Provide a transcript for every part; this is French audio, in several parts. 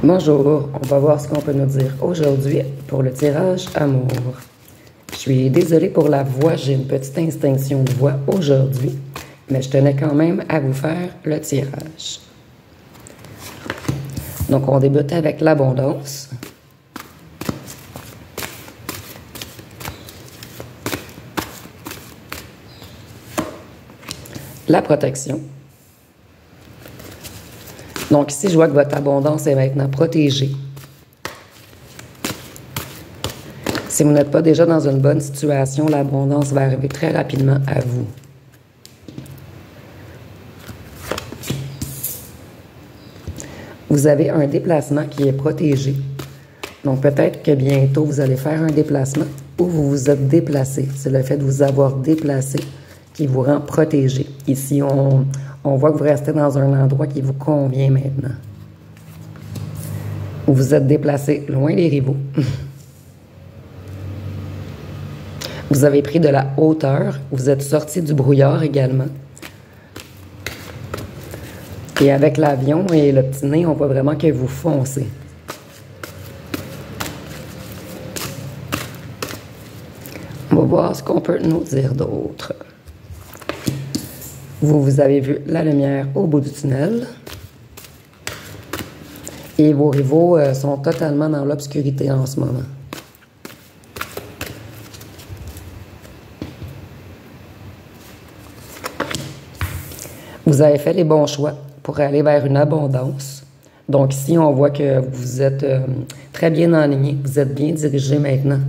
Bonjour, on va voir ce qu'on peut nous dire aujourd'hui pour le tirage amour. Je suis désolée pour la voix, j'ai une petite extinction de voix aujourd'hui, mais je tenais quand même à vous faire le tirage. Donc on débute avec l'abondance. La protection. Donc ici, je vois que votre abondance est maintenant protégée. Si vous n'êtes pas déjà dans une bonne situation, l'abondance va arriver très rapidement à vous. Vous avez un déplacement qui est protégé. Donc peut-être que bientôt, vous allez faire un déplacement ou vous vous êtes déplacé. C'est le fait de vous avoir déplacé qui vous rend protégé. Ici, on voit que vous restez dans un endroit qui vous convient maintenant. Vous vous êtes déplacé loin des rivaux. Vous avez pris de la hauteur. Vous êtes sorti du brouillard également. Et avec l'avion et le petit nez, on voit vraiment que vous foncez. On va voir ce qu'on peut nous dire d'autre. Vous avez vu la lumière au bout du tunnel. Et vos rivaux sont totalement dans l'obscurité en ce moment. Vous avez fait les bons choix pour aller vers une abondance. Donc ici, on voit que vous êtes très bien aligné. Vous êtes bien dirigé maintenant.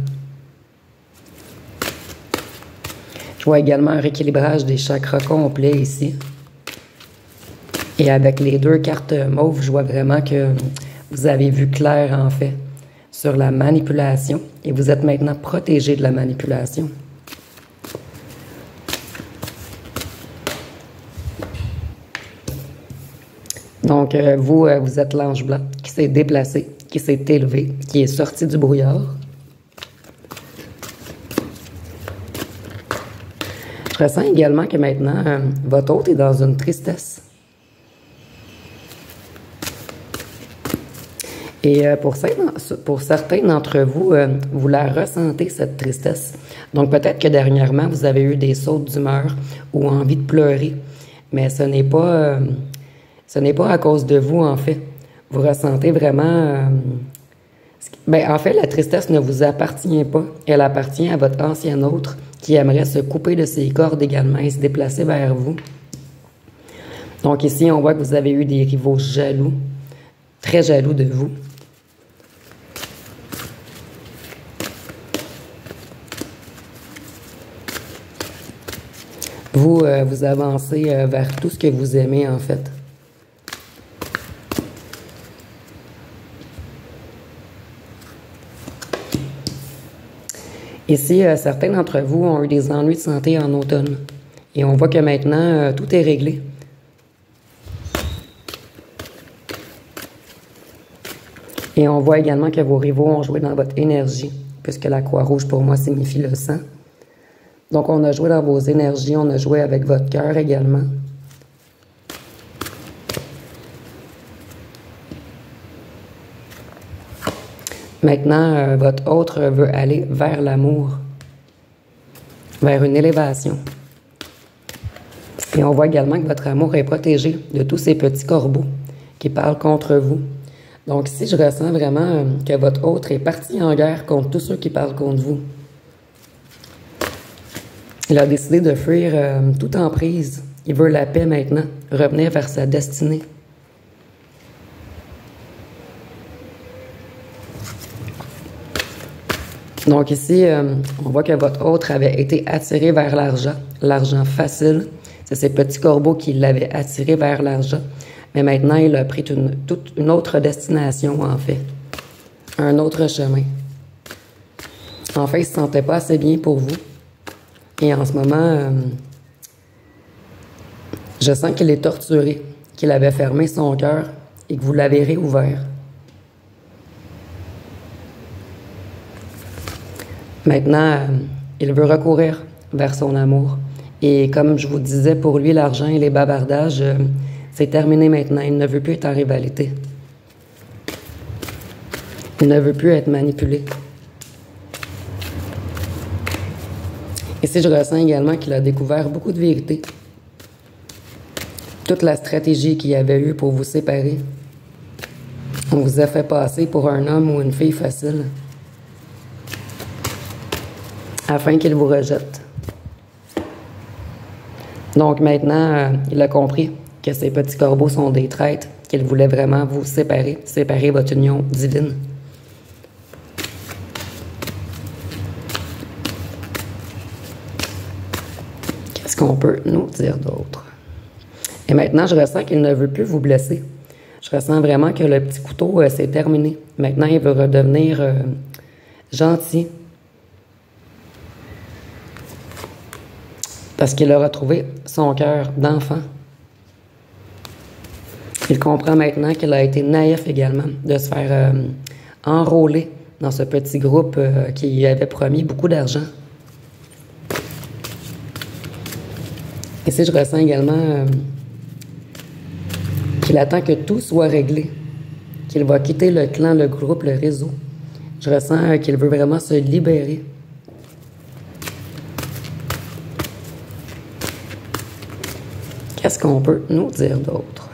Je vois également un rééquilibrage des chakras complets ici. Et avec les deux cartes mauves, je vois vraiment que vous avez vu clair, en fait, sur la manipulation. Et vous êtes maintenant protégé de la manipulation. Donc, vous êtes l'ange blanc qui s'est déplacé, qui s'est élevé, qui est sorti du brouillard. Je ressens également que maintenant, votre hôte est dans une tristesse. Et pour certains d'entre vous, vous la ressentez, cette tristesse. Donc peut-être que dernièrement, vous avez eu des sautes d'humeur ou envie de pleurer. Mais ce n'est pas à cause de vous, en fait. Vous ressentez vraiment... en fait, la tristesse ne vous appartient pas. Elle appartient à votre ancien autre qui aimerait se couper de ses cordes également et se déplacer vers vous. Donc ici, on voit que vous avez eu des rivaux jaloux, très jaloux de vous. Vous avancez vers tout ce que vous aimez, en fait. Ici, certains d'entre vous ont eu des ennuis de santé en automne. Et on voit que maintenant, tout est réglé. Et on voit également que vos rivaux ont joué dans votre énergie, puisque la croix rouge, pour moi, signifie le sang. Donc, on a joué dans vos énergies, on a joué avec votre cœur également. Maintenant, votre autre veut aller vers l'amour, vers une élévation. Et on voit également que votre amour est protégé de tous ces petits corbeaux qui parlent contre vous. Donc ici, je ressens vraiment que votre autre est parti en guerre contre tous ceux qui parlent contre vous. Il a décidé de fuir toute emprise. Il veut la paix maintenant, revenir vers sa destinée. Donc ici, on voit que votre autre avait été attiré vers l'argent facile. C'est ces petits corbeaux qui l'avaient attiré vers l'argent. Mais maintenant, il a pris toute une autre destination, en fait. Un autre chemin. En fait, il ne se sentait pas assez bien pour vous. Et en ce moment, je sens qu'il est torturé, qu'il avait fermé son cœur et que vous l'avez réouvert. Maintenant, il veut recourir vers son amour. Et comme je vous disais, pour lui, l'argent et les bavardages, c'est terminé maintenant. Il ne veut plus être en rivalité. Il ne veut plus être manipulé. Ici, je ressens également qu'il a découvert beaucoup de vérités. Toute la stratégie qu'il y avait eue pour vous séparer. On vous a fait passer pour un homme ou une fille facile. Afin qu'il vous rejette. Donc maintenant, il a compris que ces petits corbeaux sont des traîtres, qu'il voulait vraiment vous séparer, séparer votre union divine. Qu'est-ce qu'on peut nous dire d'autre? Et maintenant, je ressens qu'il ne veut plus vous blesser. Je ressens vraiment que le petit couteau, c'est terminé. Maintenant, il veut redevenir gentil. Parce qu'il a retrouvé son cœur d'enfant. Il comprend maintenant qu'il a été naïf également de se faire enrôler dans ce petit groupe qui lui avait promis beaucoup d'argent. Ici, je ressens également qu'il attend que tout soit réglé, qu'il va quitter le clan, le groupe, le réseau. Je ressens qu'il veut vraiment se libérer. Qu'est-ce qu'on peut nous dire d'autre?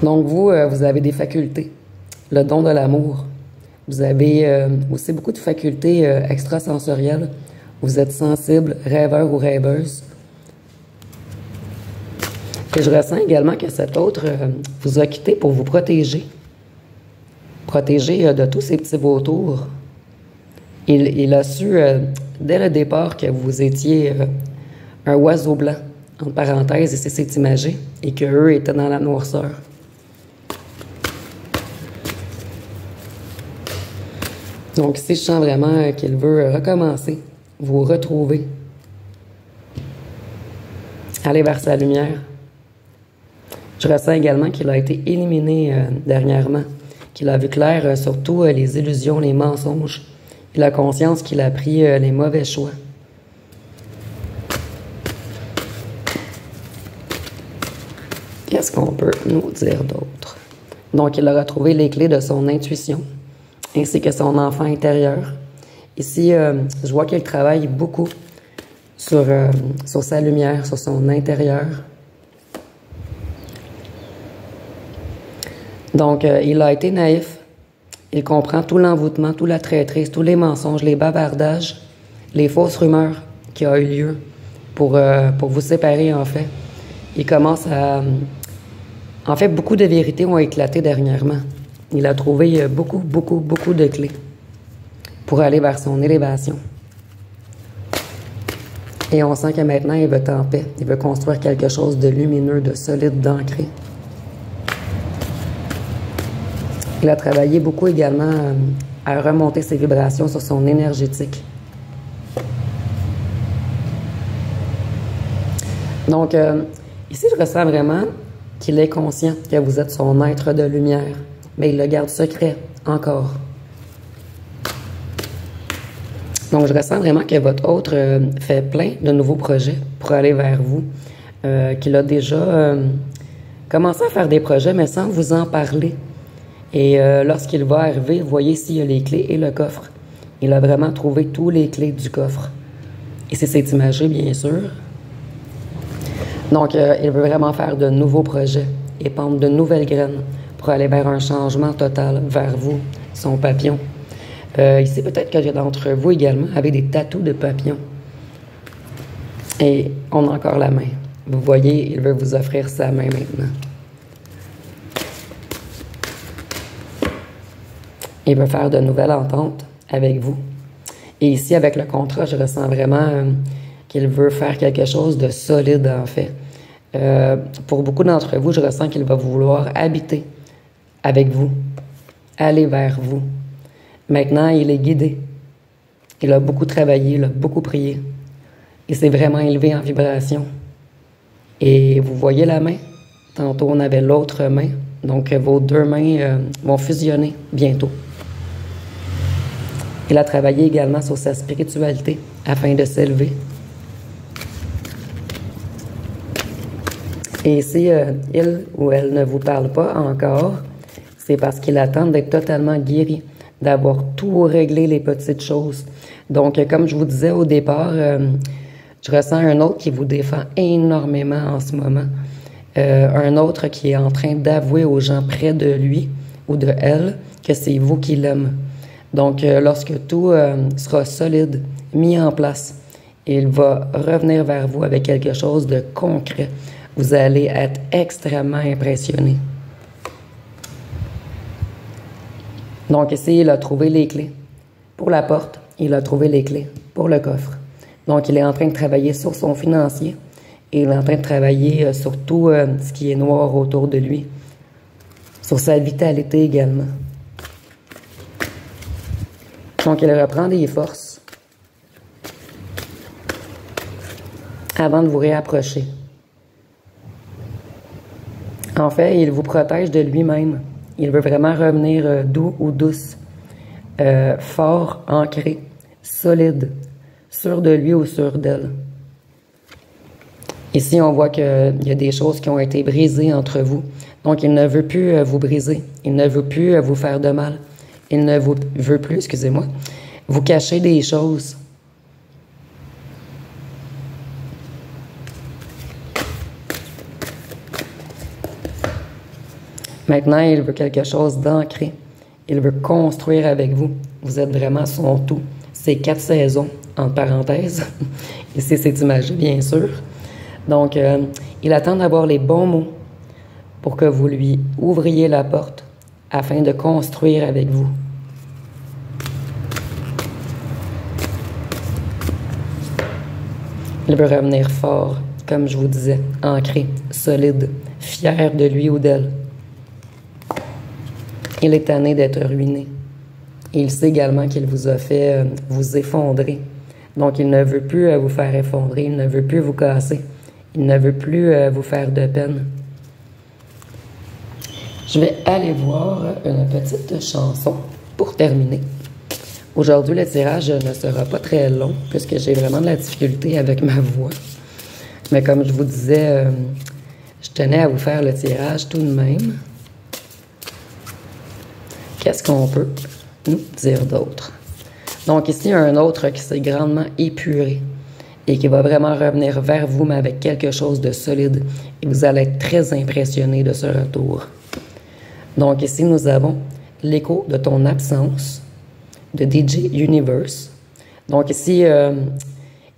Donc vous, vous avez des facultés, le don de l'amour. Vous avez aussi beaucoup de facultés extrasensorielles. Vous êtes sensible, rêveur ou rêveuse. Et je ressens également que cet autre vous a quitté pour vous protéger. Protéger de tous ces petits vautours. Il a su, dès le départ, que vous étiez un oiseau blanc, entre parenthèses, et c'est imagé, et qu'eux étaient dans la noirceur. Donc ici, je sens vraiment qu'il veut recommencer, vous retrouver, aller vers sa lumière. Je ressens également qu'il a été éliminé dernièrement, qu'il a vu clair sur tout les illusions, les mensonges. Il a conscience qu'il a pris les mauvais choix. Qu'est-ce qu'on peut nous dire d'autre? Donc, il a retrouvé les clés de son intuition, ainsi que son enfant intérieur. Ici, je vois qu'il travaille beaucoup sur sa lumière, sur son intérieur. Donc, il a été naïf. Il comprend tout l'envoûtement, toute la traîtrise, tous les mensonges, les bavardages, les fausses rumeurs qui ont eu lieu pour vous séparer, en fait. Il commence à... En fait, beaucoup de vérités ont éclaté dernièrement. Il a trouvé beaucoup de clés pour aller vers son élévation. Et on sent que maintenant, il veut être en paix. Il veut construire quelque chose de lumineux, de solide, d'ancré. Il a travaillé beaucoup également à remonter ses vibrations sur son énergétique. Donc, ici, je ressens vraiment qu'il est conscient que vous êtes son être de lumière, mais il le garde secret encore. Donc, je ressens vraiment que votre autre fait plein de nouveaux projets pour aller vers vous, qu'il a déjà commencé à faire des projets, mais sans vous en parler. Et lorsqu'il va arriver, vous voyez ici, il y a les clés et le coffre. Il a vraiment trouvé tous les clés du coffre. Et c'est imagé, bien sûr. Donc, il veut vraiment faire de nouveaux projets, épandre de nouvelles graines pour aller vers un changement total vers vous, son papillon. Ici, peut-être que d'entre vous également avez des tatous de papillons. Et on a encore la main. Vous voyez, il veut vous offrir sa main maintenant. Il veut faire de nouvelles ententes avec vous. Et ici, avec le contrat, je ressens vraiment qu'il veut faire quelque chose de solide, en fait. Pour beaucoup d'entre vous, je ressens qu'il va vouloir habiter avec vous, aller vers vous. Maintenant, il est guidé. Il a beaucoup travaillé, il a beaucoup prié. Il s'est vraiment élevé en vibration. Et vous voyez la main? Tantôt, on avait l'autre main. Donc, vos deux mains vont fusionner bientôt. Il a travaillé également sur sa spiritualité afin de s'élever. Et si il ou elle ne vous parle pas encore, c'est parce qu'il attend d'être totalement guéri, d'avoir tout réglé les petites choses. Donc, comme je vous disais au départ, je ressens un autre qui vous défend énormément en ce moment. Un autre qui est en train d'avouer aux gens près de lui ou de elle que c'est vous qui l'aime. Donc, lorsque tout sera solide, mis en place, il va revenir vers vous avec quelque chose de concret. Vous allez être extrêmement impressionné. Donc ici, il a trouvé les clés pour la porte. Il a trouvé les clés pour le coffre. Donc, il est en train de travailler sur son financier. Et il est en train de travailler sur tout ce qui est noir autour de lui. Sur sa vitalité également. Donc, il reprend des forces avant de vous réapprocher. En fait, il vous protège de lui-même. Il veut vraiment revenir doux ou douce, fort, ancré, solide, sûr de lui ou sûr d'elle. Ici, on voit qu'il y a des choses qui ont été brisées entre vous. Donc, il ne veut plus vous briser. Il ne veut plus vous faire de mal. Il ne veut plus, excusez-moi, vous cacher des choses. Maintenant, il veut quelque chose d'ancré. Il veut construire avec vous. Vous êtes vraiment son tout. C'est 4 saisons, entre parenthèses. Ici, c'est imagé, bien sûr. Donc, il attend d'avoir les bons mots pour que vous lui ouvriez la porte afin de construire avec vous. Il veut revenir fort, comme je vous disais, ancré, solide, fier de lui ou d'elle. Il est tanné d'être ruiné. Il sait également qu'il vous a fait vous effondrer. Donc, il ne veut plus vous faire effondrer, il ne veut plus vous casser. Il ne veut plus vous faire de peine. Je vais aller voir une petite chanson pour terminer. Aujourd'hui, le tirage ne sera pas très long puisque j'ai vraiment de la difficulté avec ma voix. Mais comme je vous disais, je tenais à vous faire le tirage tout de même. Qu'est-ce qu'on peut nous dire d'autre? Donc ici, il y a un autre qui s'est grandement épuré et qui va vraiment revenir vers vous, mais avec quelque chose de solide. Et vous allez être très impressionné de ce retour. Donc ici, nous avons l'écho de ton absence de DJ Universe. Donc ici,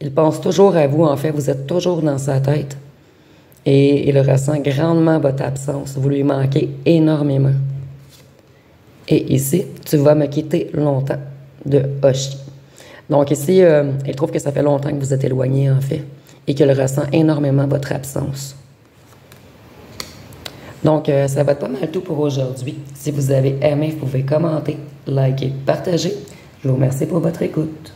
il pense toujours à vous. En fait, vous êtes toujours dans sa tête. Et il ressent grandement votre absence. Vous lui manquez énormément. Et ici, tu vas me quitter longtemps, de Oshi. Donc ici, il trouve que ça fait longtemps que vous êtes éloigné, en fait, et qu'il ressent énormément votre absence. Donc, ça va être pas mal tout pour aujourd'hui. Si vous avez aimé, vous pouvez commenter, liker, partager. Je vous remercie pour votre écoute.